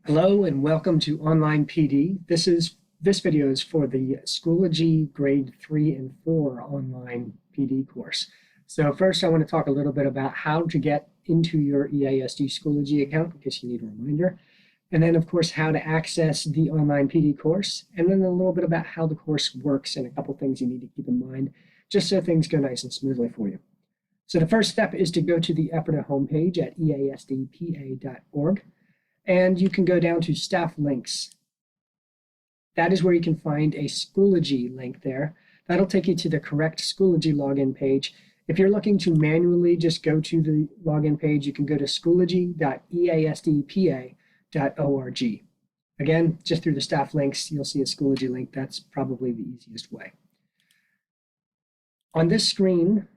Hello and welcome to Online PD. This video is for the Schoology Grade 3 and 4 Online PD course. So first I want to talk a little bit about how to get into your EASD Schoology account in case you need a reminder. And then of course how to access the Online PD course, and then a little bit about how the course works and a couple things you need to keep in mind just so things go nice and smoothly for you. So the first step is to go to the EPIRDA homepage at easdpa.org. And you can go down to staff links. That is where you can find a Schoology link there. That'll take you to the correct Schoology login page. If you're looking to manually just go to the login page, you can go to schoology.easdpa.org. Again, just through the staff links, you'll see a Schoology link. That's probably the easiest way. On this screen,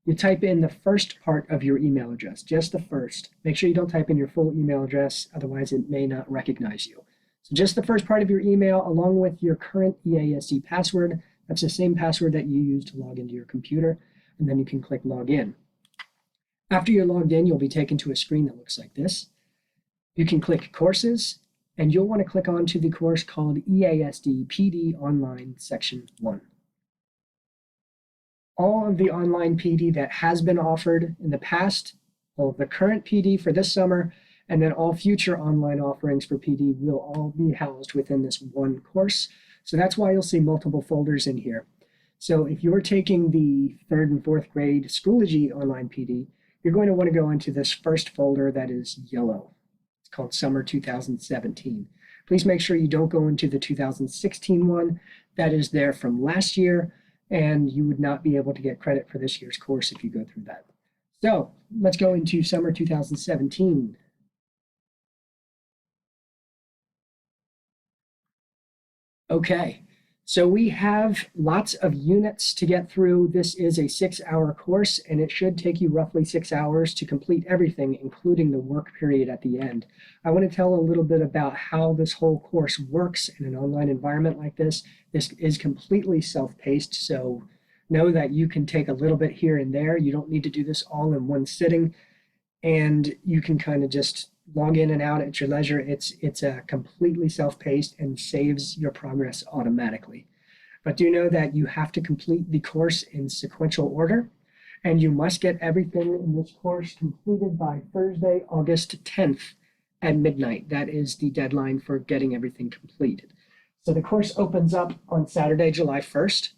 you type in the first part of your email address, just the first. Make sure you don't type in your full email address, otherwise it may not recognize you. So just the first part of your email along with your current EASD password. That's the same password that you use to log into your computer, and then you can click login. After you're logged in, you'll be taken to a screen that looks like this. You can click courses, and you'll want to click onto the course called EASD PD Online Section 1. All of the online PD that has been offered in the past, all of the current PD for this summer, and then all future online offerings for PD will all be housed within this one course. So that's why you'll see multiple folders in here. So if you're taking the 3rd and 4th grade Schoology online PD, you're going to want to go into this first folder that is yellow. It's called Summer 2017. Please make sure you don't go into the 2016 one. That is there from last year, and you would not be able to get credit for this year's course if you go through that. So let's go into summer 2017. Okay, so we have lots of units to get through. This is a 6-hour course, and it should take you roughly 6 hours to complete everything, including the work period at the end. I want to tell a little bit about how this whole course works in an online environment like this. This is completely self-paced, so know that you can take a little bit here and there. You don't need to do this all in one sitting, and you can kind of just log in and out at your leisure. It's completely self-paced and saves your progress automatically. But do know that you have to complete the course in sequential order, and you must get everything in this course completed by Thursday, August 10th at midnight. That is the deadline for getting everything completed. So the course opens up on Saturday, July 1st,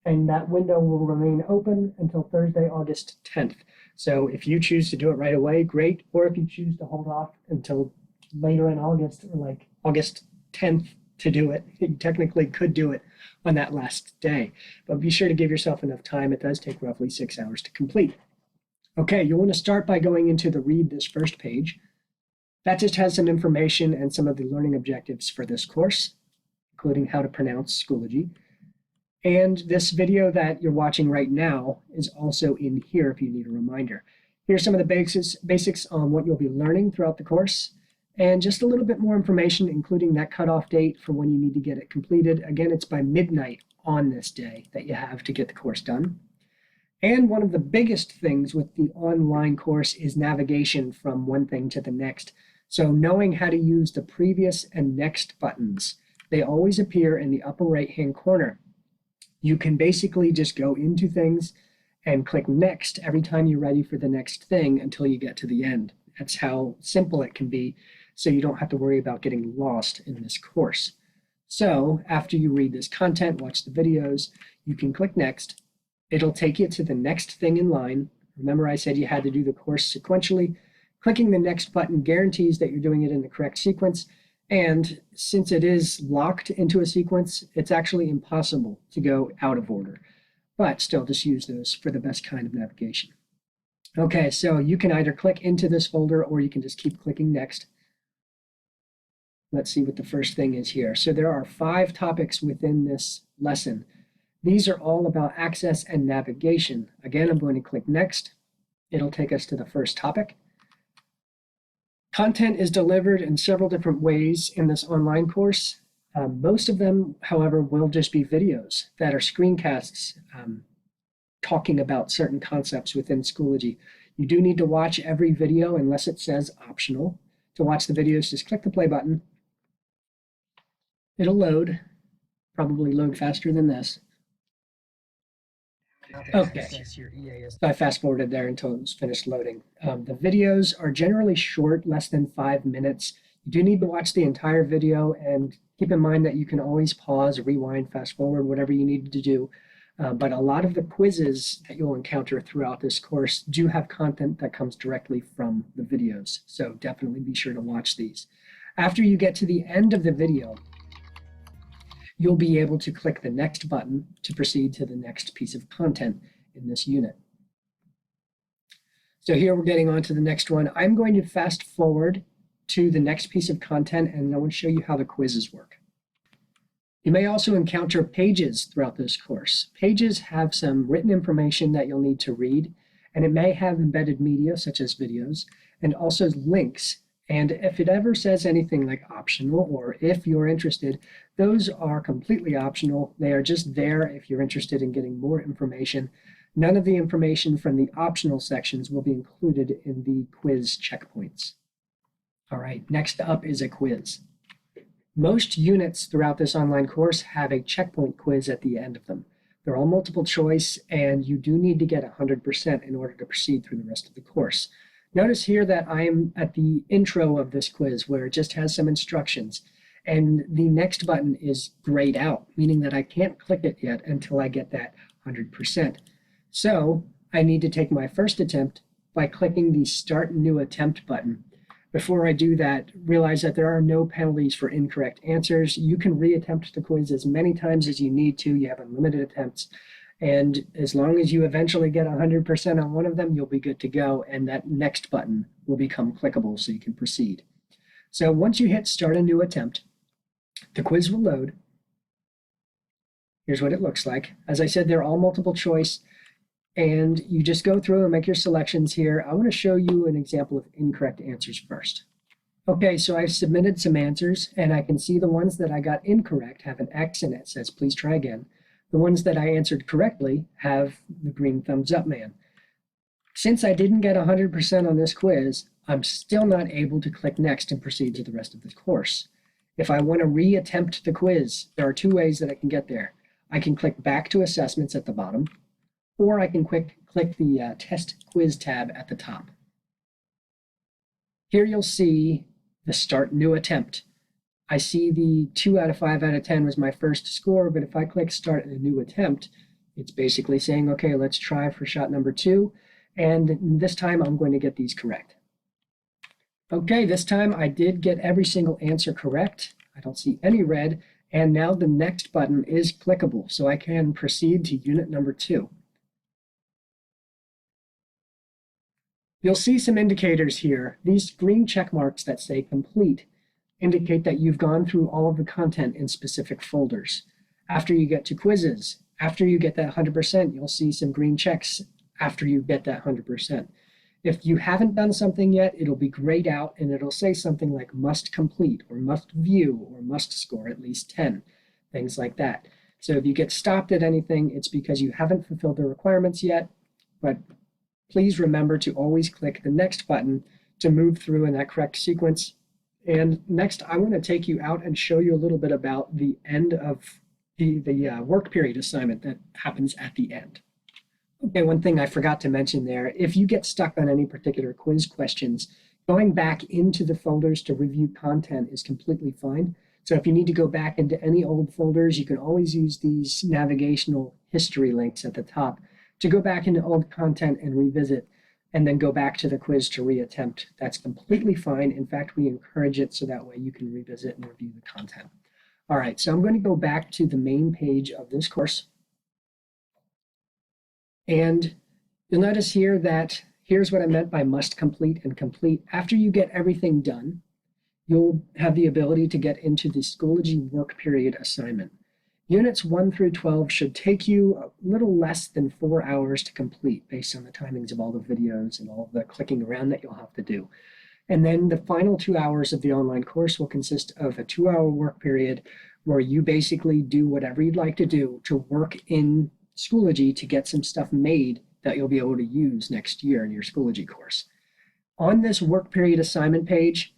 and that window will remain open until Thursday, August 10th. So if you choose to do it right away, great. Or if you choose to hold off until later in August, or like August 10th to do it, you technically could do it on that last day. But be sure to give yourself enough time. It does take roughly 6 hours to complete. Okay, you'll want to start by going into the Read This First page. That just has some information and some of the learning objectives for this course, including how to pronounce Schoology. And this video that you're watching right now is also in here if you need a reminder. Here's some of the basics on what you'll be learning throughout the course, and just a little bit more information, including that cutoff date for when you need to get it completed. Again, it's by midnight on this day that you have to get the course done. And one of the biggest things with the online course is navigation from one thing to the next. So knowing how to use the previous and next buttons. They always appear in the upper right-hand corner. You can basically just go into things and click next every time you're ready for the next thing until you get to the end. That's how simple it can be, so you don't have to worry about getting lost in this course. So after you read this content, watch the videos, you can click next. It'll take you to the next thing in line. Remember I said you had to do the course sequentially. Clicking the next button guarantees that you're doing it in the correct sequence. And since it is locked into a sequence, it's actually impossible to go out of order. But still, just use those for the best kind of navigation. Okay, so you can either click into this folder or you can just keep clicking next. Let's see what the first thing is here. So there are 5 topics within this lesson. These are all about access and navigation. Again, I'm going to click next. It'll take us to the first topic. Content is delivered in several different ways in this online course. Most of them, however, will just be videos that are screencasts talking about certain concepts within Schoology. You do need to watch every video unless it says optional to watch the videos, just click the play button. It'll load, probably load faster than this. Okay, so I fast forwarded there until it was finished loading. The videos are generally short, less than 5 minutes. You do need to watch the entire video, and keep in mind that you can always pause, rewind, fast forward, whatever you need to do. But a lot of the quizzes that you'll encounter throughout this course do have content that comes directly from the videos. So definitely be sure to watch these. After you get to the end of the video, you'll be able to click the next button to proceed to the next piece of content in this unit. So here we're getting on to the next one. I'm going to fast forward to the next piece of content, and I want to show you how the quizzes work. You may also encounter pages throughout this course. Pages have some written information that you'll need to read, and it may have embedded media such as videos, and also links. And if it ever says anything like optional or if you're interested, those are completely optional. They are just there if you're interested in getting more information. None of the information from the optional sections will be included in the quiz checkpoints. All right, next up is a quiz. Most units throughout this online course have a checkpoint quiz at the end of them. They're all multiple choice, and you do need to get 100% in order to proceed through the rest of the course. Notice here that I'm at the intro of this quiz where it just has some instructions, and the next button is grayed out, meaning that I can't click it yet until I get that 100%. So I need to take my first attempt by clicking the Start New Attempt button. Before I do that, realize that there are no penalties for incorrect answers. You can reattempt the quiz as many times as you need to. You have unlimited attempts. And as long as you eventually get 100% on one of them, you'll be good to go. And that next button will become clickable so you can proceed. So once you hit Start a New Attempt, the quiz will load. Here's what it looks like. As I said, they're all multiple choice. And you just go through and make your selections here. I want to show you an example of incorrect answers first. Okay, so I've submitted some answers, and I can see the ones that I got incorrect have an X and it says, please try again. The ones that I answered correctly have the green thumbs up man. Since I didn't get 100% on this quiz, I'm still not able to click next and proceed to the rest of the course. If I want to reattempt the quiz, there are two ways that I can get there. I can click back to assessments at the bottom, or I can click the Test Quiz tab at the top. Here you'll see the Start New Attempt. I see the 2 out of 5 out of 10 was my first score, but if I click Start a New Attempt, it's basically saying, okay, let's try for shot number 2, and this time I'm going to get these correct. Okay, this time I did get every single answer correct. I don't see any red, and now the next button is clickable, so I can proceed to unit number 2. You'll see some indicators here. These green check marks that say complete indicate that you've gone through all of the content in specific folders. After you get to quizzes, after you get that 100%, you'll see some green checks after you get that 100%. If you haven't done something yet, it'll be grayed out and it'll say something like must complete or must view or must score at least 10, things like that. So if you get stopped at anything, it's because you haven't fulfilled the requirements yet, but please remember to always click the next button to move through in that correct sequence. And next, I want to take you out and show you a little bit about the end of the work period assignment that happens at the end. Okay, one thing I forgot to mention there, if you get stuck on any particular quiz questions, going back into the folders to review content is completely fine. So if you need to go back into any old folders, you can always use these navigational history links at the top to go back into old content and revisit, and then go back to the quiz to reattempt. That's completely fine. In fact, we encourage it so that way you can revisit and review the content. All right, so I'm going to go back to the main page of this course. And you'll notice here that here's what I meant by must complete and complete. After you get everything done, you'll have the ability to get into the Schoology work period assignment. Units 1 through 12 should take you a little less than 4 hours to complete based on the timings of all the videos and all the clicking around that you'll have to do. And then the final 2 hours of the online course will consist of a 2-hour work period where you basically do whatever you'd like to do to work in Schoology to get some stuff made that you'll be able to use next year in your Schoology course. On this work period assignment page,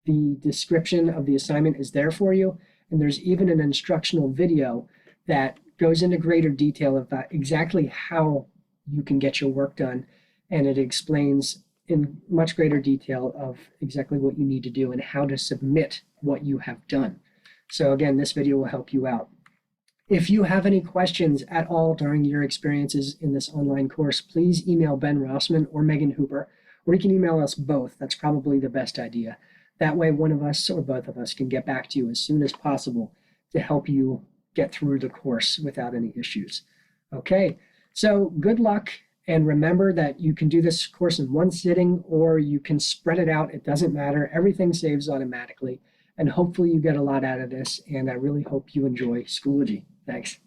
The description of the assignment is there for you, and there's even an instructional video that goes into greater detail about exactly how you can get your work done, and it explains in much greater detail of exactly what you need to do and how to submit what you have done. So again, this video will help you out. If you have any questions at all during your experiences in this online course, please email Ben Rossman or Megan Hooper, or you can email us both. That's probably the best idea. That way, one of us or both of us can get back to you as soon as possible to help you get through the course without any issues. Okay, so good luck, and remember that you can do this course in one sitting or you can spread it out. It doesn't matter. Everything saves automatically, and hopefully you get a lot out of this, and I really hope you enjoy Schoology. Thanks.